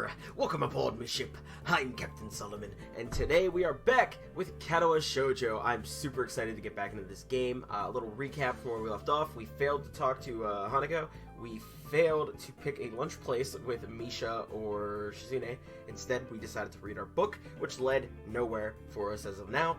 Arr! Welcome aboard my ship. I'm Captain Solomon, and today we are back with Katawa Shoujo. I'm super excited to get back into this game. A little recap from where we left off. We failed to talk to Hanako. We failed to pick a lunch place with Misha or Shizune. Instead, we decided to read our book, which led nowhere for us as of now.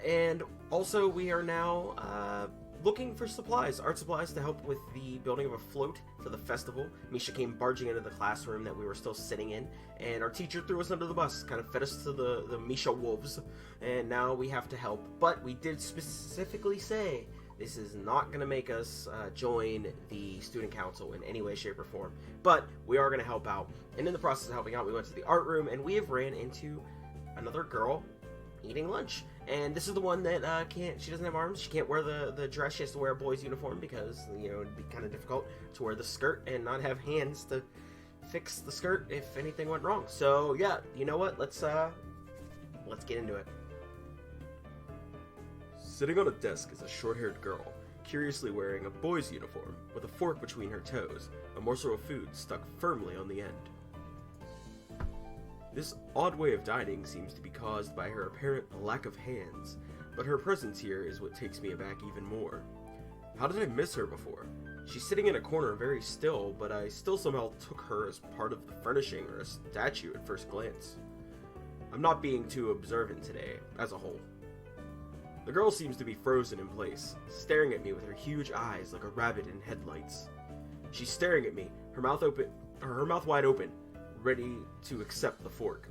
And also, we are now looking for supplies, art supplies, to help with the building of a float for the festival. Misha came barging into the classroom that we were still sitting in, and our teacher threw us under the bus, kind of fed us to the Misha wolves, and now we have to help. But we did specifically say this is not going to make us join the student council in any way, shape, or form, but we are going to help out. And in the process of helping out, we went to the art room, and we have ran into another girl eating lunch. And this is the one that she doesn't have arms, she can't wear the dress, she has to wear a boy's uniform because, you know, it'd be kind of difficult to wear the skirt and not have hands to fix the skirt if anything went wrong. So yeah, you know what, let's get into it. Sitting on a desk is a short-haired girl, curiously wearing a boy's uniform, with a fork between her toes, a morsel of food stuck firmly on the end. This odd way of dining seems to be caused by her apparent lack of hands, but her presence here is what takes me aback even more. How did I miss her before? She's sitting in a corner very still, but I still somehow took her as part of the furnishing or a statue at first glance. I'm not being too observant today, as a whole. The girl seems to be frozen in place, staring at me with her huge eyes like a rabbit in headlights. She's staring at me, her mouth wide open, ready to accept the fork.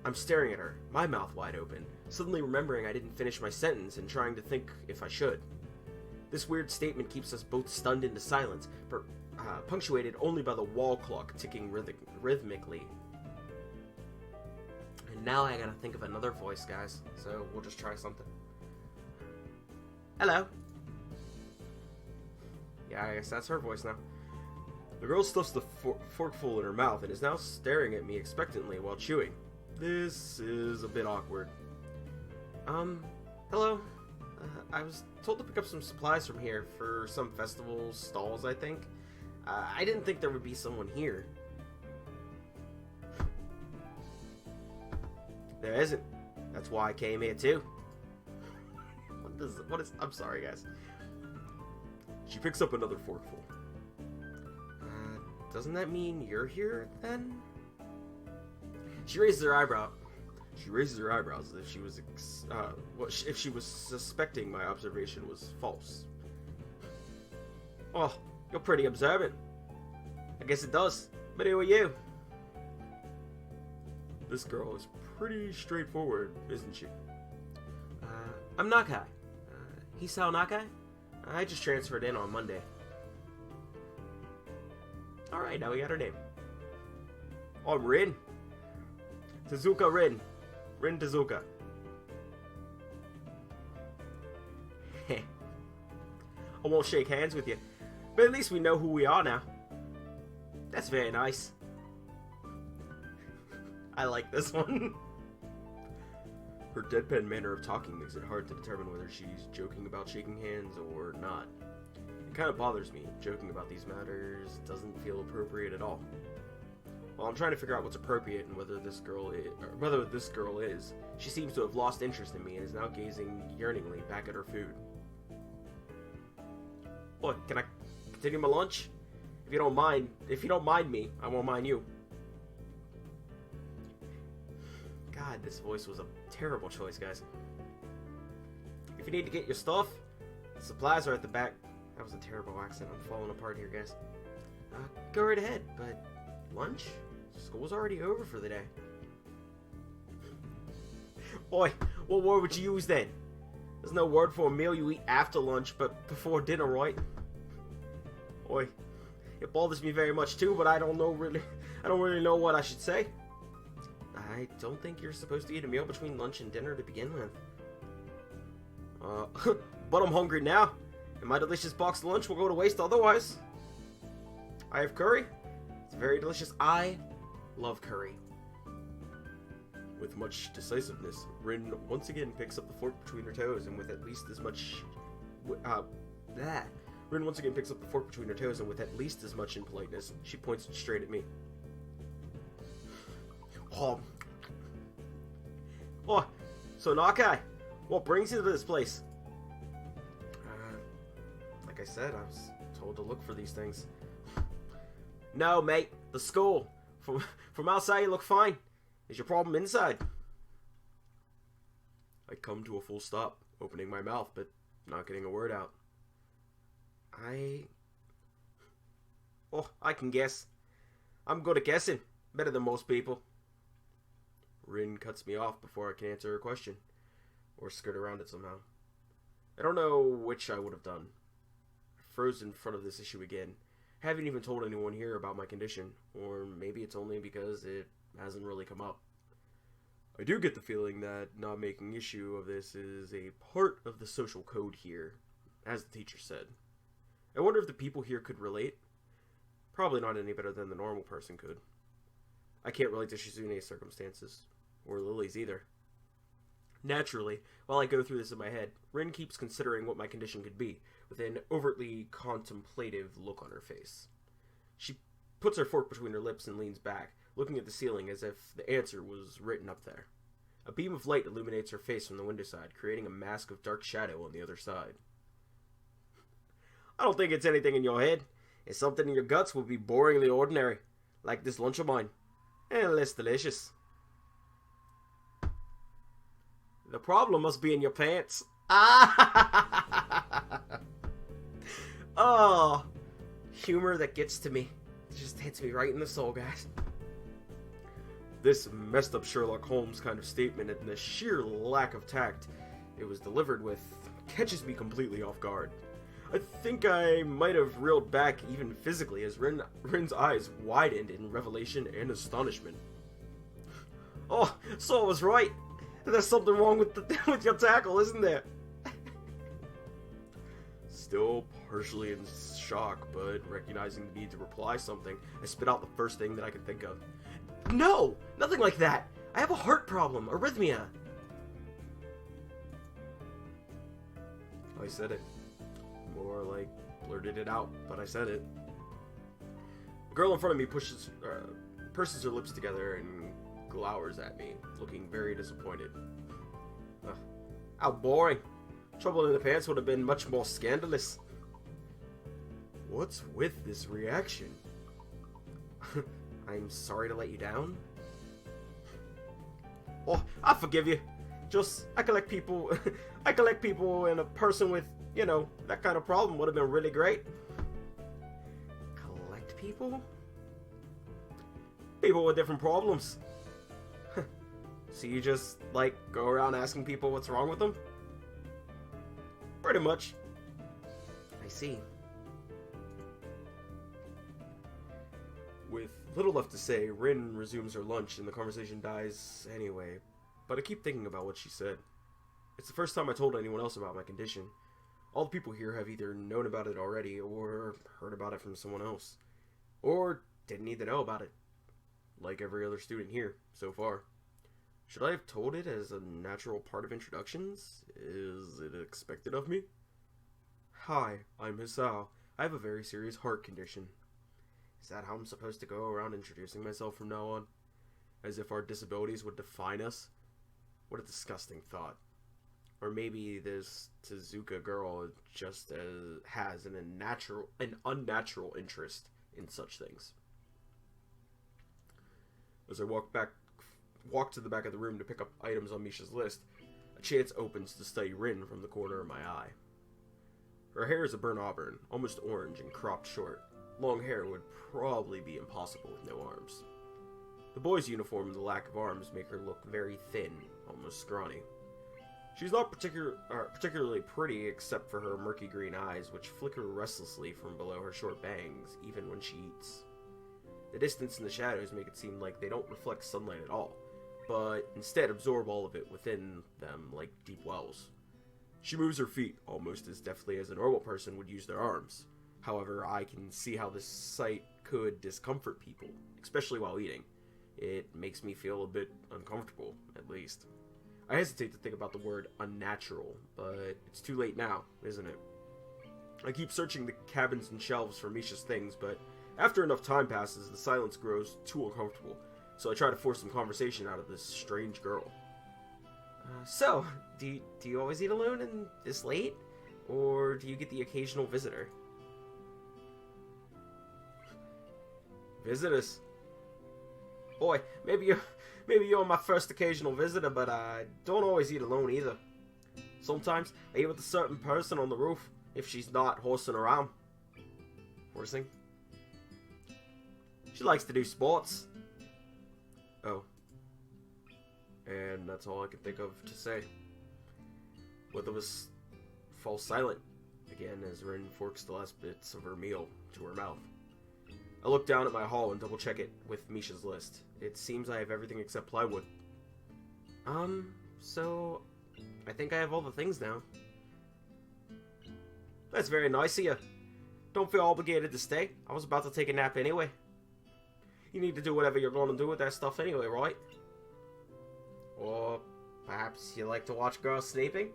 I'm staring at her, my mouth wide open, suddenly remembering I didn't finish my sentence and trying to think if I should. This weird statement keeps us both stunned into silence, punctuated only by the wall clock ticking rhythmically. And now I gotta think of another voice, guys, so we'll just try something. Hello. Yeah, I guess that's her voice now. The girl stuffs the forkful in her mouth and is now staring at me expectantly while chewing. This is a bit awkward. Hello. I was told to pick up some supplies from here for some festival stalls, I think. I didn't think there would be someone here. There isn't. That's why I came here too. I'm sorry, guys. She picks up another forkful. Doesn't that mean you're here, then? She raises her eyebrow. She raises her eyebrows as if she was, if she was suspecting my observation was false. Oh, you're pretty observant. I guess it does. But who are you? This girl is pretty straightforward, isn't she? I'm Nakai. Hisao Nakai? I just transferred in on Monday. Alright, now we got her name. I'm Rin. Tezuka Rin. Rin Tezuka. I won't shake hands with you, but at least we know who we are now. That's very nice. I like this one. Her deadpan manner of talking makes it hard to determine whether she's joking about shaking hands or not. It kind of bothers me. Joking about these matters doesn't feel appropriate at all. While I'm trying to figure out what's appropriate and whether this girl is, she seems to have lost interest in me and is now gazing yearningly back at her food. Boy, can I continue my lunch? If you don't mind me, I won't mind you. God, this voice was a terrible choice, guys. If you need to get your stuff, the supplies are at the back. That was a terrible accent. I'm falling apart here, guys. Go right ahead, but lunch? School's already over for the day. Boy, what word would you use then? There's no word for a meal you eat after lunch, but before dinner, right? Boy, it bothers me very much too, but I don't really know what I should say. I don't think you're supposed to eat a meal between lunch and dinner to begin with. But I'm hungry now, and my delicious boxed lunch will go to waste otherwise. I have curry. It's very delicious. I love curry. With much decisiveness, Rin once again picks up the fork between her toes, and with at least as much Rin once again picks up the fork between her toes, and with at least as much impoliteness, she points it straight at me. Oh. Oh, so Nakai, what brings you to this place? Like I said, I was told to look for these things. No, mate, the school. From outside you look fine. Is your problem inside? I come to a full stop, opening my mouth, but not getting a word out. Oh, I can guess. I'm good at guessing. Better than most people. Rin cuts me off before I can answer her question, or skirt around it somehow. I don't know which I would have done. I froze in front of this issue again. Haven't even told anyone here about my condition, or maybe it's only because it hasn't really come up. I do get the feeling that not making issue of this is a part of the social code here, as the teacher said. I wonder if the people here could relate. Probably not any better than the normal person could. I can't relate to Shizune's circumstances, or Lily's either. Naturally, while I go through this in my head, Rin keeps considering what my condition could be, with an overtly contemplative look on her face. She puts her fork between her lips and leans back, looking at the ceiling as if the answer was written up there. A beam of light illuminates her face from the window side, creating a mask of dark shadow on the other side. I don't think it's anything in your head. It's something in your guts will be boringly ordinary, like this lunch of mine, and less delicious. The problem must be in your pants. Oh, humor that gets to me. It just hits me right in the soul, guys. This messed up Sherlock Holmes kind of statement and the sheer lack of tact it was delivered with catches me completely off guard. I think I might have reeled back even physically as Rin's eyes widened in revelation and astonishment. Oh, so I was right. There's something wrong with with your tackle, isn't there? Still partially in shock, but recognizing the need to reply something, I spit out the first thing that I could think of. No! Nothing like that! I have a heart problem, arrhythmia. I said it. More like blurted it out, but I said it. The girl in front of me purses her lips together and glowers at me, looking very disappointed. How boring. Trouble in the pants would have been much more scandalous. What's with this reaction? I'm sorry to let you down. Oh, I forgive you. Just, I collect people and a person with, you know, that kind of problem would have been really great. Collect people? People with different problems. So you just, like, go around asking people what's wrong with them? Pretty much. I see. With little left to say, Rin resumes her lunch and the conversation dies anyway, but I keep thinking about what she said. It's the first time I told anyone else about my condition. All the people here have either known about it already or heard about it from someone else, or didn't need to know about it, like every other student here so far. Should I have told it as a natural part of introductions? Is it expected of me? Hi, I'm Hisao. I have a very serious heart condition. Is that how I'm supposed to go around introducing myself from now on? As if our disabilities would define us? What a disgusting thought. Or maybe this Tezuka girl just has an unnatural interest in such things. As I walk to the back of the room to pick up items on Misha's list, a chance opens to study Rin from the corner of my eye. Her hair is a burnt auburn, almost orange and cropped short. Long hair would probably be impossible with no arms. The boy's uniform and the lack of arms make her look very thin, almost scrawny. She's not particularly pretty except for her murky green eyes, which flicker restlessly from below her short bangs, even when she eats. The distance and the shadows make it seem like they don't reflect sunlight at all, but instead absorb all of it within them like deep wells. She moves her feet almost as deftly as a normal person would use their arms. However, I can see how this sight could discomfort people, especially while eating. It makes me feel a bit uncomfortable, at least. I hesitate to think about the word unnatural, but it's too late now, isn't it? I keep searching the cabins and shelves for Misha's things, but after enough time passes, the silence grows too uncomfortable. so I try to force some conversation out of this strange girl. So, do you always eat alone and this late? Or do you get the occasional visitor? Visitors? Boy, maybe you're my first occasional visitor, but I don't always eat alone either. Sometimes I eat with a certain person on the roof, if she's not horsing around. Horsing? She likes to do sports. Oh. And that's all I can think of to say. Withers falls silent again as Rin forks the last bits of her meal to her mouth. I look down at my haul and double check it with Misha's list. It seems I have everything except plywood. So I think I have all the things now. That's very nice of you. Don't feel obligated to stay. I was about to take a nap anyway. You need to do whatever you're going to do with that stuff anyway, right? Or perhaps you like to watch girls sleeping?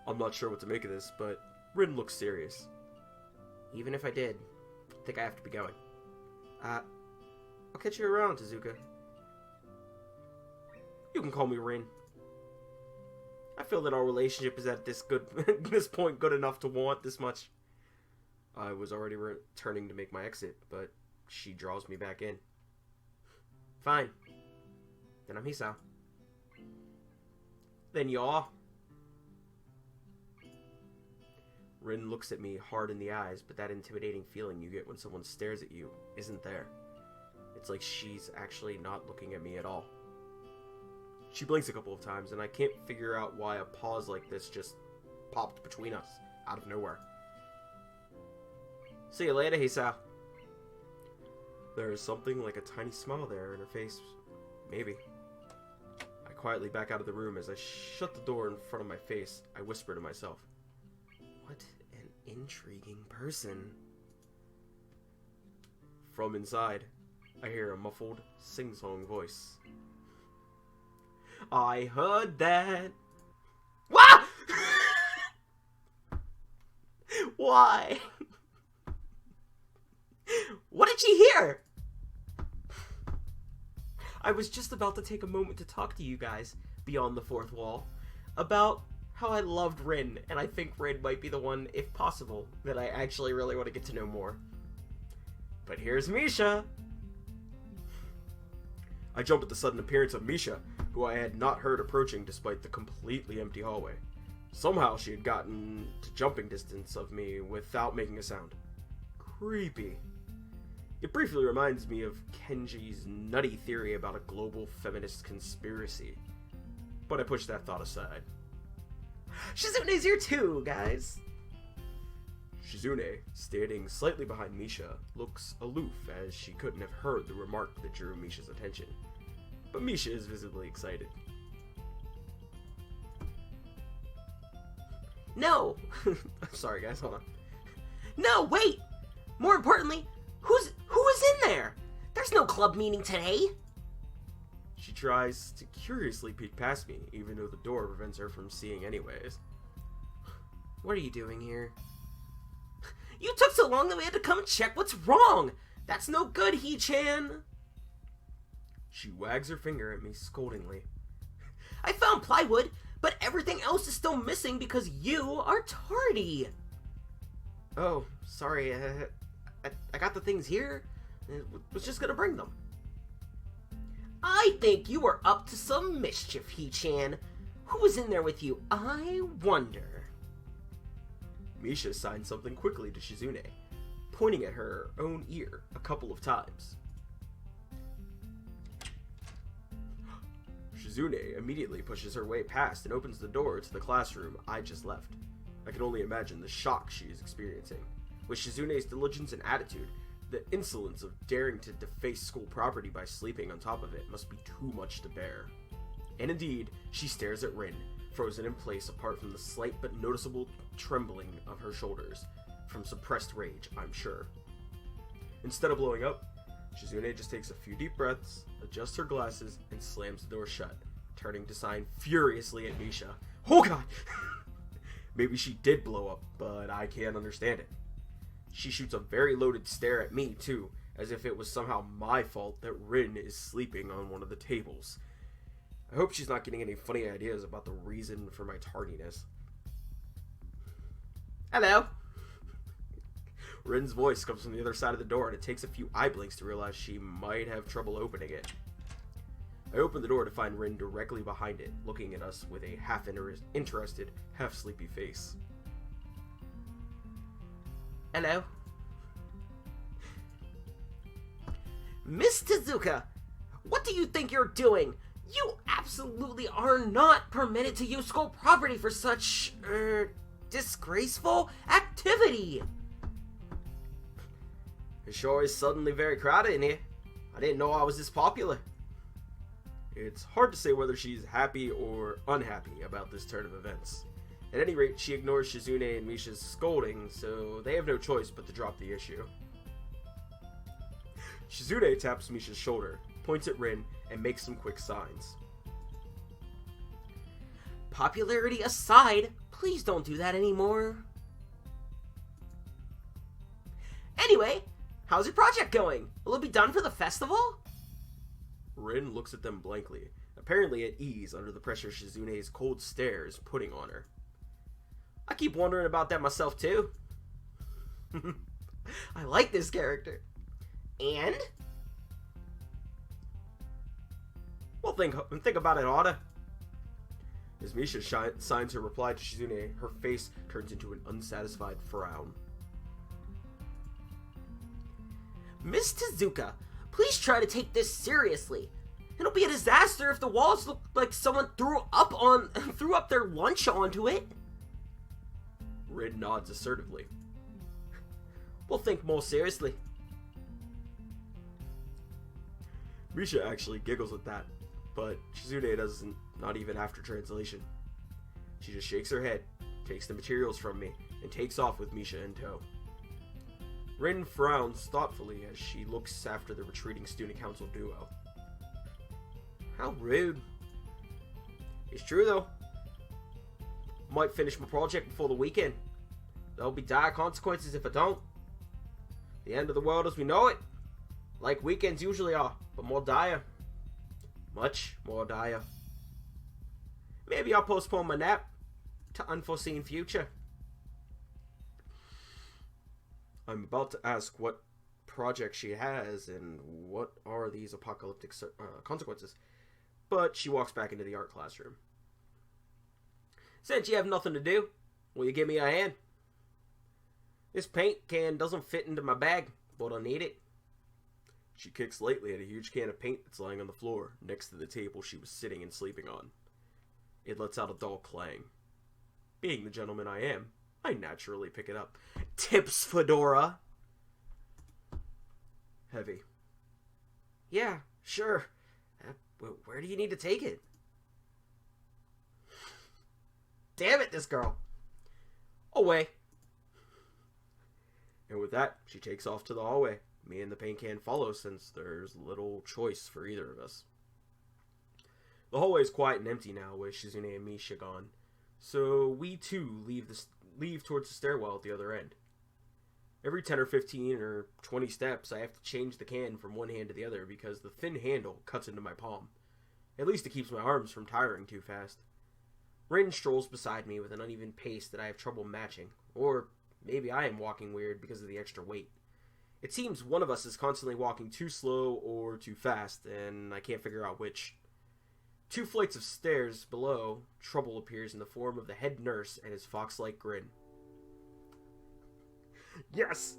I'm not sure what to make of this, but Rin looks serious. Even if I did, I think I have to be going. I'll catch you around, Tezuka. You can call me Rin. I feel that our relationship is at this point good enough to want this much. I was already turning to make my exit, but she draws me back in. Fine. Then I'm Hisao. Then you are. Rin looks at me hard in the eyes, but that intimidating feeling you get when someone stares at you isn't there. It's like she's actually not looking at me at all. She blinks a couple of times, and I can't figure out why a pause like this just popped between us, out of nowhere. See you later, Hisao. There is something like a tiny smile there in her face. Maybe. I quietly back out of the room. As I shut the door in front of my face, I whisper to myself, "What an intriguing person." From inside, I hear a muffled, sing-song voice. I heard that. Wah! Why? What did she hear? I was just about to take a moment to talk to you guys, beyond the fourth wall, about how I loved Rin, and I think Rin might be the one, if possible, that I actually really want to get to know more. But here's Misha! I jump at the sudden appearance of Misha, who I had not heard approaching despite the completely empty hallway. Somehow she had gotten to jumping distance of me without making a sound. Creepy. It briefly reminds me of Kenji's nutty theory about a global feminist conspiracy. But I push that thought aside. Shizune's here too, guys! Shizune, standing slightly behind Misha, looks aloof as she couldn't have heard the remark that drew Misha's attention. But Misha is visibly excited. No! Sorry guys, hold on. No, wait! More importantly, who is in there? There's no club meeting today! She tries to curiously peek past me, even though the door prevents her from seeing anyways. What are you doing here? You took so long that we had to come and check what's wrong! That's no good, He-chan! She wags her finger at me scoldingly. I found plywood, but everything else is still missing because you are tardy! Oh, sorry, I got the things here. I was just gonna bring them. I think you were up to some mischief, He-chan. Who was in there with you? I wonder. Misha signed something quickly to Shizune, pointing at her own ear a couple of times. Shizune immediately pushes her way past and opens the door to the classroom I just left. I can only imagine the shock she is experiencing. With Shizune's diligence and attitude, the insolence of daring to deface school property by sleeping on top of it must be too much to bear. And indeed, she stares at Rin, frozen in place apart from the slight but noticeable trembling of her shoulders, from suppressed rage, I'm sure. Instead of blowing up, Shizune just takes a few deep breaths, adjusts her glasses, and slams the door shut, turning to sign furiously at Misha. Oh god! Maybe she did blow up, but I can't understand it. She shoots a very loaded stare at me, too, as if it was somehow my fault that Rin is sleeping on one of the tables. I hope she's not getting any funny ideas about the reason for my tardiness. Hello. Rin's voice comes from the other side of the door, and it takes a few eye blinks to realize she might have trouble opening it. I open the door to find Rin directly behind it, looking at us with a half-interested, half-sleepy face. Hello. Miss Tezuka, what do you think you're doing? You absolutely are not permitted to use school property for such, disgraceful activity. It sure is suddenly very crowded in here. I didn't know I was this popular. It's hard to say whether she's happy or unhappy about this turn of events. At any rate, she ignores Shizune and Misha's scolding, so they have no choice but to drop the issue. Shizune taps Misha's shoulder, points at Rin, and makes some quick signs. Popularity aside, please don't do that anymore. Anyway, how's your project going? Will it be done for the festival? Rin looks at them blankly, apparently at ease under the pressure Shizune's cold stare is putting on her. I keep wondering about that myself too. I like this character. And? Well, think about it, Oda. As Misha signs her reply to Shizune, her face turns into an unsatisfied frown. Miss Tezuka, please try to take this seriously. It'll be a disaster if the walls look like someone threw up their lunch onto it. Rin nods assertively. We'll think more seriously. Misha actually giggles at that, but Shizune doesn't, not even after translation. She just shakes her head, takes the materials from me, and takes off with Misha in tow. Rin frowns thoughtfully as she looks after the retreating student council duo. How rude. It's true though. Might finish my project before the weekend. There'll be dire consequences if I don't. The end of the world as we know it. Like weekends usually are, but more dire. Much more dire. Maybe I'll postpone my nap to unforeseen future. I'm about to ask what project she has and what are these apocalyptic consequences, but she walks back into the art classroom. Since you have nothing to do, will you give me a hand? This paint can doesn't fit into my bag, but I need it. She kicks lightly at a huge can of paint that's lying on the floor next to the table she was sitting and sleeping on. It lets out a dull clang. Being the gentleman I am, I naturally pick it up. Tips, Fedora. Heavy. Yeah, sure. Where do you need to take it? Damn it, this girl. Away. And with that, she takes off to the hallway. Me and the paint can follow since there's little choice for either of us. The hallway is quiet and empty now with Shizune and Misha gone, so we too leave towards the stairwell at the other end. Every 10 or 15 or 20 steps, I have to change the can from one hand to the other because the thin handle cuts into my palm. At least it keeps my arms from tiring too fast. Rin strolls beside me with an uneven pace that I have trouble matching, or maybe I am walking weird because of the extra weight. It seems one of us is constantly walking too slow or too fast, and I can't figure out which. 2 flights of stairs below, trouble appears in the form of the head nurse and his fox-like grin. Yes.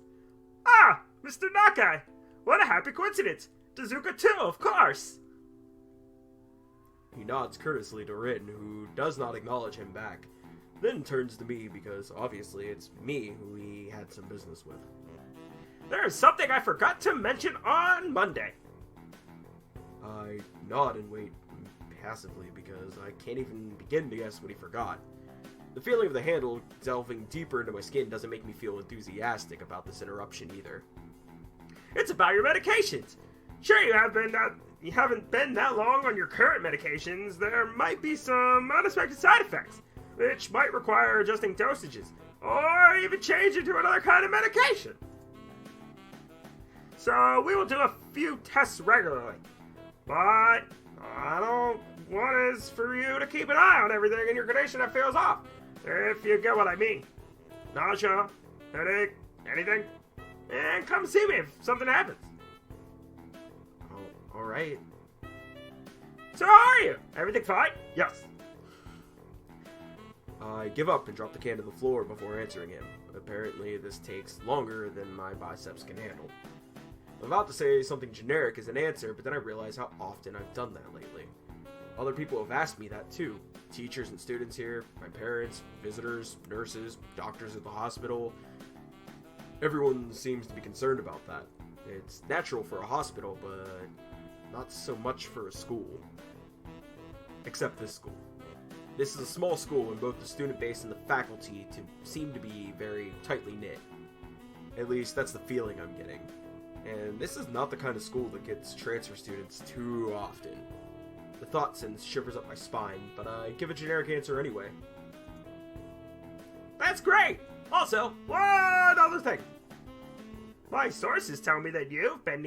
Ah, Mr. Nakai. What a happy coincidence. Tezuka too, of course. He nods courteously to Rin, who does not acknowledge him back, then turns to me because obviously it's me who he had some business with. There's something I forgot to mention on Monday. I nod and wait passively because I can't even begin to guess what he forgot. The feeling of the handle delving deeper into my skin doesn't make me feel enthusiastic about this interruption either. It's about your medications. Sure, you haven't been that long on your current medications. There might be some unexpected side effects, which might require adjusting dosages. or even change into another kind of medication. So we will do a few tests regularly, but I don't want is for you to keep an eye on everything in your condition that feels off, if you get what I mean. Nausea, headache, anything, and come see me if something happens. Oh, alright. So how are you? Everything fine? Yes. I give up and drop the can to the floor before answering him. Apparently, this takes longer than my biceps can handle. I'm about to say something generic as an answer, but then I realize how often I've done that lately. Other people have asked me that too. Teachers and students here, my parents, visitors, nurses, doctors at the hospital. Everyone seems to be concerned about that. It's natural for a hospital, but not so much for a school. Except this school. This is a small school, and both the student base and the faculty seem to be very tightly knit. At least that's the feeling I'm getting. And this is not the kind of school that gets transfer students too often. The thought sends shivers up my spine, but I give a generic answer anyway. That's great! Also, one other thing. My sources tell me that you've been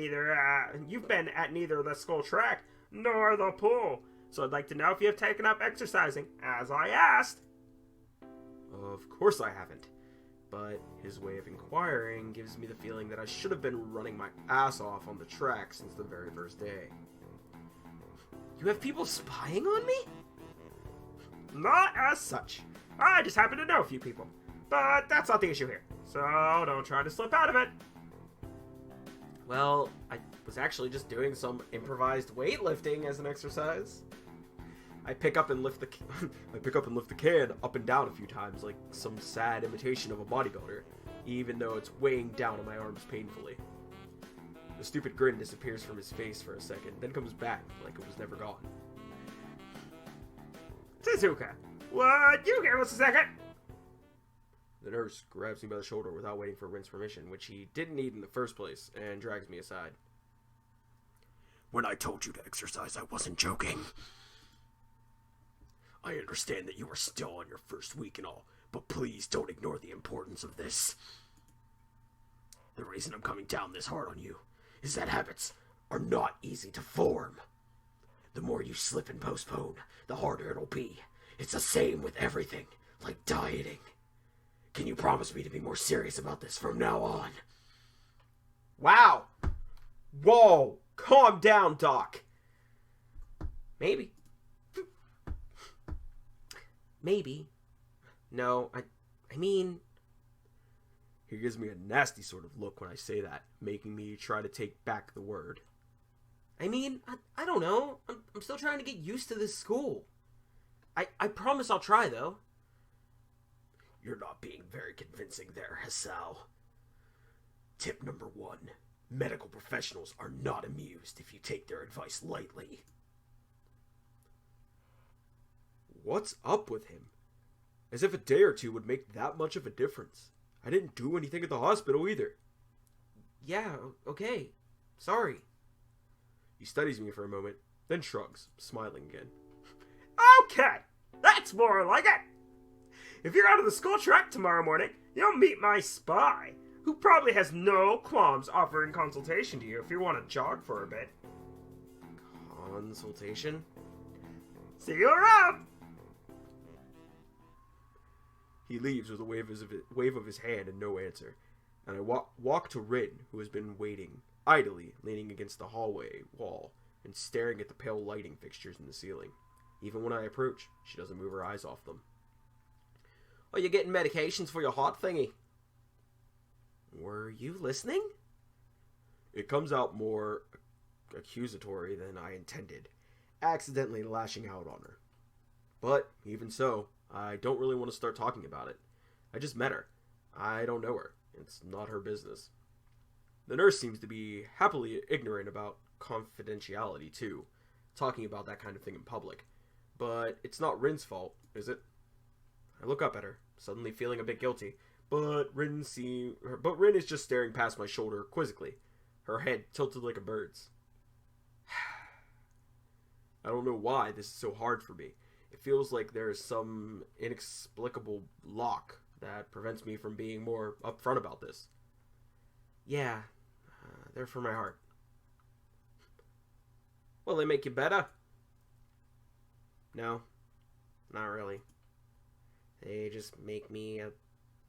at neither the school track nor the pool. So I'd like to know if you have taken up exercising, as I asked. Of course I haven't. But his way of inquiring gives me the feeling that I should have been running my ass off on the track since the very first day. You have people spying on me? Not as such. I just happen to know a few people. But that's not the issue here. So don't try to slip out of it. Well, I was actually just doing some improvised weightlifting as an exercise. I pick up and lift the can up and down a few times like some sad imitation of a bodybuilder, even though it's weighing down on my arms painfully. The stupid grin disappears from his face for a second, then comes back like it was never gone. Tezuka, would you give us a second? The nurse grabs me by the shoulder without waiting for Rin's permission, which he didn't need in the first place, and drags me aside. When I told you to exercise, I wasn't joking. I understand that you are still on your first week and all, but please don't ignore the importance of this. The reason I'm coming down this hard on you is that habits are not easy to form. The more you slip and postpone, the harder it'll be. It's the same with everything, like dieting. Can you promise me to be more serious about this from now on? Wow. Whoa. Calm down, Doc. Maybe. Maybe. No, I mean... He gives me a nasty sort of look when I say that, making me try to take back the word. I mean, I don't know. I'm still trying to get used to this school. I promise I'll try, though. You're not being very convincing there, Hasao. Tip number 1. Medical professionals are not amused if you take their advice lightly. What's up with him? As if a day or two would make that much of a difference. I didn't do anything at the hospital either. Yeah, okay. Sorry. He studies me for a moment, then shrugs, smiling again. Okay, that's more like it. If you're out of the school track tomorrow morning, you'll meet my spy, who probably has no qualms offering consultation to you if you want to jog for a bit. Consultation? See you around! He leaves with a wave of his hand and no answer, and I walk to Rin, who has been waiting, idly leaning against the hallway wall and staring at the pale lighting fixtures in the ceiling. Even when I approach, she doesn't move her eyes off them. Oh, you getting medications for your heart thingy? Were you listening? It comes out more accusatory than I intended, accidentally lashing out on her. But, even so, I don't really want to start talking about it. I just met her. I don't know her. It's not her business. The nurse seems to be happily ignorant about confidentiality, too, talking about that kind of thing in public. But it's not Rin's fault, is it? I look up at her, suddenly feeling a bit guilty, but Rin is just staring past my shoulder quizzically, her head tilted like a bird's. I don't know why this is so hard for me. It feels like there is some inexplicable lock that prevents me from being more upfront about this. Yeah, they're for my heart. Will they make you better? No, not really. They just make me a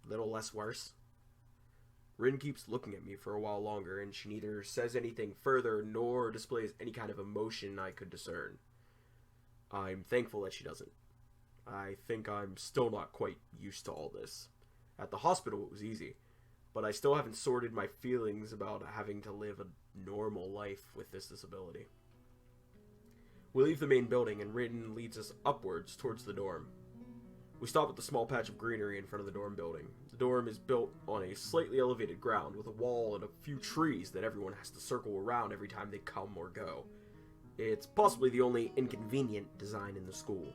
little less worse. Rin keeps looking at me for a while longer, and she neither says anything further nor displays any kind of emotion I could discern. I'm thankful that she doesn't. I think I'm still not quite used to all this. At the hospital it was easy, but I still haven't sorted my feelings about having to live a normal life with this disability. We leave the main building, and Rin leads us upwards towards the dorm. We stop at the small patch of greenery in front of the dorm building. The dorm is built on a slightly elevated ground with a wall and a few trees that everyone has to circle around every time they come or go. It's possibly the only inconvenient design in the school.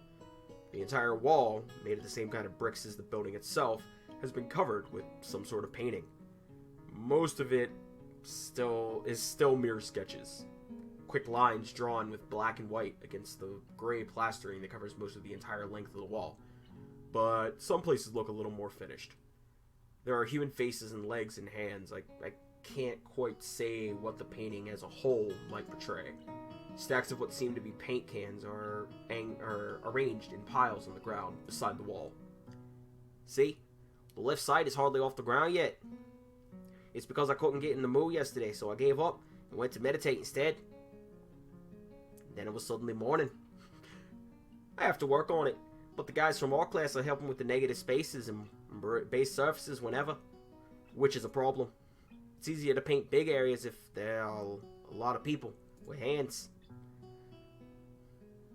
The entire wall, made of the same kind of bricks as the building itself, has been covered with some sort of painting. Most of it is still mere sketches. Quick lines drawn with black and white against the gray plastering that covers most of the entire length of the wall. But some places look a little more finished. There are human faces and legs and hands. I can't quite say what the painting as a whole might portray. Stacks of what seem to be paint cans are arranged in piles on the ground beside the wall. See? The left side is hardly off the ground yet. It's because I couldn't get in the mood yesterday, so I gave up and went to meditate instead. Then it was suddenly morning. I have to work on it, but the guys from our class are helping with the negative spaces and base surfaces whenever, which is a problem. It's easier to paint big areas if there are a lot of people with hands.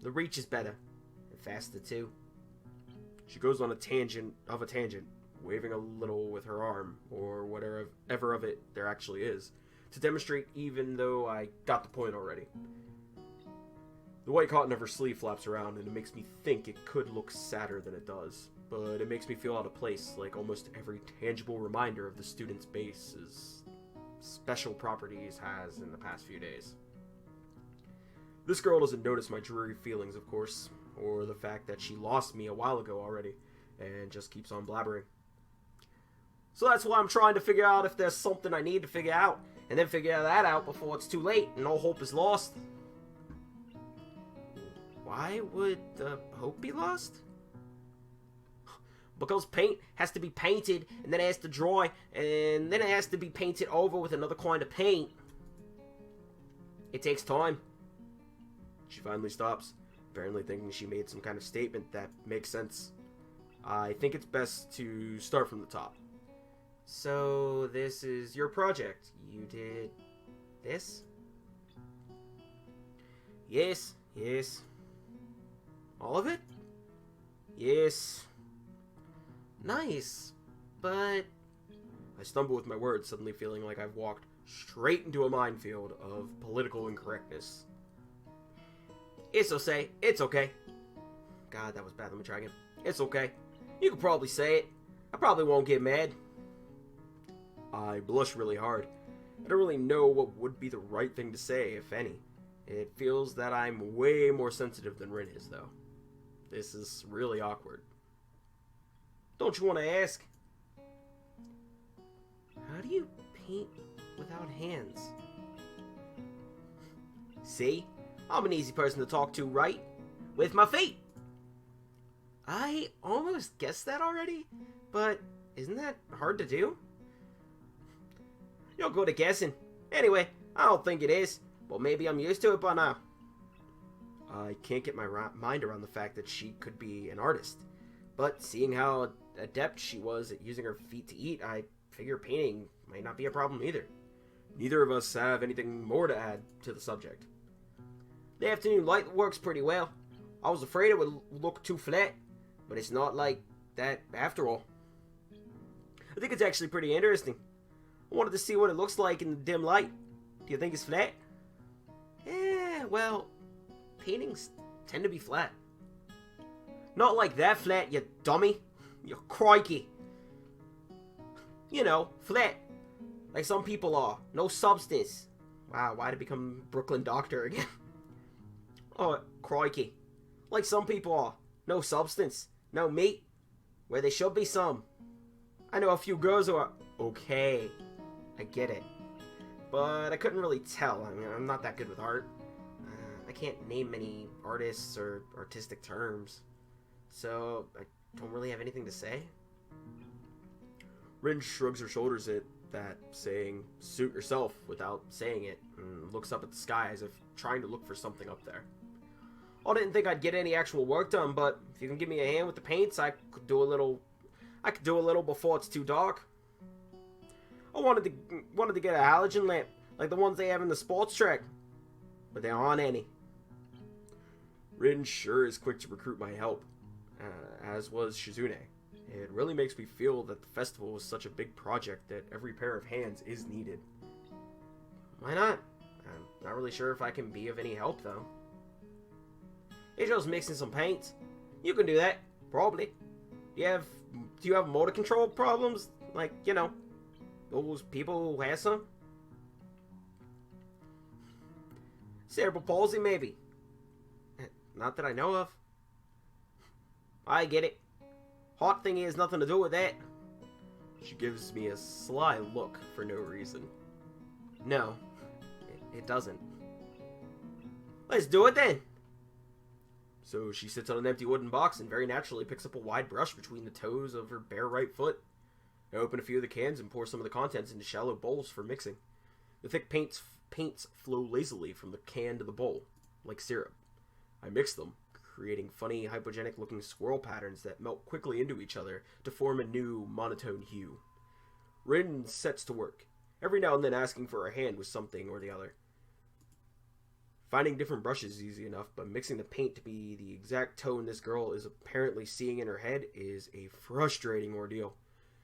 The reach is better, and faster too. She goes on a tangent, waving a little with her arm, or whatever of it there actually is, to demonstrate even though I got the point already. The white cotton of her sleeve flaps around, and it makes me think it could look sadder than it does, but it makes me feel out of place, like almost every tangible reminder of the student's base's special properties has in the past few days. This girl doesn't notice my dreary feelings, of course, or the fact that she lost me a while ago already, and just keeps on blabbering. So that's why I'm trying to figure out if there's something I need to figure out, and then figure that out before it's too late and all hope is lost. Why would the hope be lost? Because paint has to be painted, and then it has to dry, and then it has to be painted over with another kind of paint. It takes time. She finally stops, apparently thinking she made some kind of statement that makes sense. I think it's best to start from the top. So, this is your project. You did this? Yes. All of it? Yes. Nice, but... I stumble with my words, suddenly feeling like I've walked straight into a minefield of political incorrectness. It's okay. God, that was bad. Let me try again. It's okay. You could probably say it. I probably won't get mad. I blush really hard. I don't really know what would be the right thing to say, if any. It feels that I'm way more sensitive than Rin is, though. This is really awkward. Don't you want to ask? How do you paint without hands? See? I'm an easy person to talk to, right? With my feet! I almost guessed that already, but isn't that hard to do? You're good at guessing. Anyway, I don't think it is, but maybe I'm used to it by now. I can't get my mind around the fact that she could be an artist, but seeing how adept she was at using her feet to eat, I figure painting might not be a problem either. Neither of us have anything more to add to the subject. The afternoon light works pretty well. I was afraid it would look too flat, but it's not like that after all. I think it's actually pretty interesting. I wanted to see what it looks like in the dim light. Do you think it's flat? Yeah, well, paintings tend to be flat. Not like that flat, you dummy. You crikey. You know, flat. Like some people are. No substance. Wow, why'd it become Brooklyn Doctor again? Oh, crikey. Like some people are. No substance. No meat. Where there should be some. I know a few girls who are... Okay, I get it. But I couldn't really tell. I mean, I'm not that good with art. I can't name many artists or artistic terms. So, I don't really have anything to say. Rin shrugs her shoulders at that, saying, "Suit yourself," without saying it, and looks up at the sky as if trying to look for something up there. I didn't think I'd get any actual work done, but if you can give me a hand with the paints, I could do a little before it's too dark. I wanted to get a halogen lamp, like the ones they have in the sports track, but there aren't any. Rin sure is quick to recruit my help, as was Shizune. It really makes me feel that the festival was such a big project that every pair of hands is needed. Why not? I'm not really sure if I can be of any help, though. It's just mixing some paints. You can do that, probably. Do you have motor control problems? Like, you know, those people who have some? Cerebral palsy, maybe. Not that I know of. I get it. Heart thingy has nothing to do with that. She gives me a sly look for no reason. No, it doesn't. Let's do it then. So she sits on an empty wooden box and very naturally picks up a wide brush between the toes of her bare right foot. I open a few of the cans and pour some of the contents into shallow bowls for mixing. The thick paints flow lazily from the can to the bowl, like syrup. I mix them, creating funny, hypogenic-looking swirl patterns that melt quickly into each other to form a new, monotone hue. Rin sets to work, every now and then asking for a hand with something or the other. Finding different brushes is easy enough, but mixing the paint to be the exact tone this girl is apparently seeing in her head is a frustrating ordeal.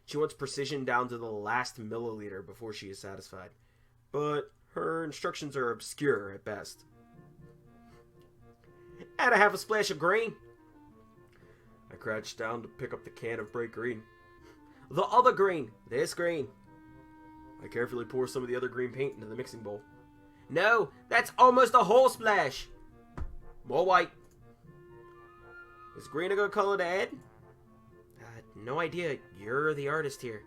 She wants precision down to the last milliliter before she is satisfied, but her instructions are obscure at best. Add a half a splash of green. I crouch down to pick up the can of bright green. The other green. This green. I carefully pour some of the other green paint into the mixing bowl. No, that's almost a whole splash. More white. Is green a good color to add? No idea. You're the artist here.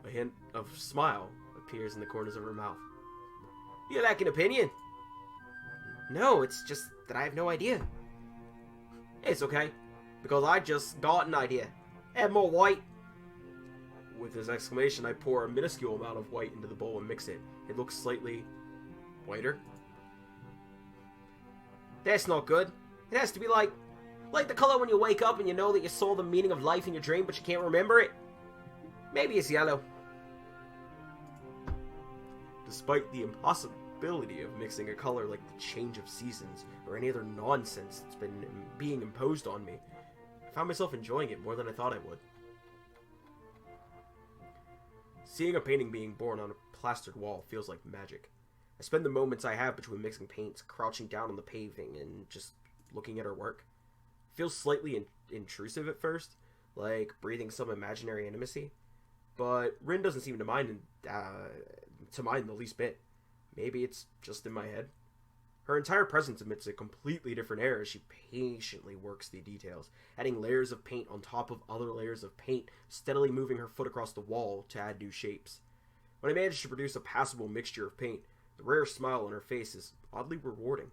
A hint of smile appears in the corners of her mouth. You lack an opinion. No, it's just that I have no idea. It's okay, because I just got an idea. Add more white. With his exclamation, I pour a minuscule amount of white into the bowl and mix it. It looks slightly whiter. That's not good. It has to be like the color when you wake up and you know that you saw the meaning of life in your dream, but you can't remember it. Maybe it's yellow. Despite the impossibility of mixing a color like the change of seasons or any other nonsense that's been being imposed on me, I found myself enjoying it more than I thought I would. Seeing a painting being born on a plastered wall feels like magic. I spend the moments I have between mixing paints crouching down on the paving and just looking at her work. It feels slightly intrusive at first, like breathing some imaginary intimacy, but Rin doesn't seem to mind the least bit. Maybe it's just in my head. Her entire presence emits a completely different air as she patiently works the details, adding layers of paint on top of other layers of paint, steadily moving her foot across the wall to add new shapes. When I manage to produce a passable mixture of paint, the rare smile on her face is oddly rewarding.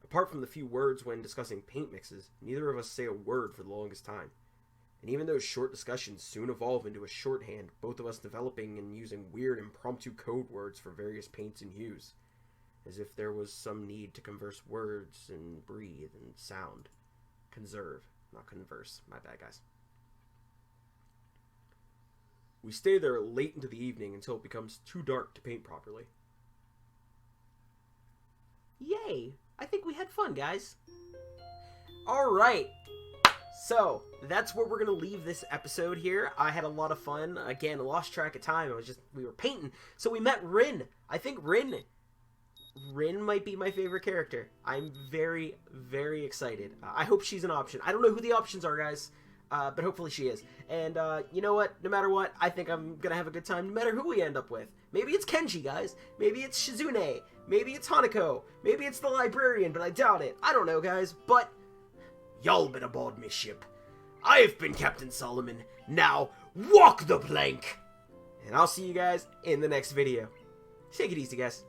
Apart from the few words when discussing paint mixes, neither of us say a word for the longest time. And even those short discussions soon evolve into a shorthand, both of us developing and using weird impromptu code words for various paints and hues. As if there was some need to converse words and breathe and sound. Conserve, not converse. My bad, guys. We stay there late into the evening until it becomes too dark to paint properly. Yay! I think we had fun, guys. Alright. So, that's where we're going to leave this episode here. I had a lot of fun. Again, I lost track of time. We were painting. So we met Rin. I think Rin might be my favorite character. I'm very, very excited. I hope she's an option. I don't know who the options are, guys. But hopefully she is. And you know what? No matter what, I think I'm going to have a good time no matter who we end up with. Maybe it's Kenji, guys. Maybe it's Shizune. Maybe it's Hanako. Maybe it's the librarian, but I doubt it. I don't know, guys. But y'all been aboard me ship. I have been Captain Solomon. Now, walk the plank. And I'll see you guys in the next video. Take it easy, guys.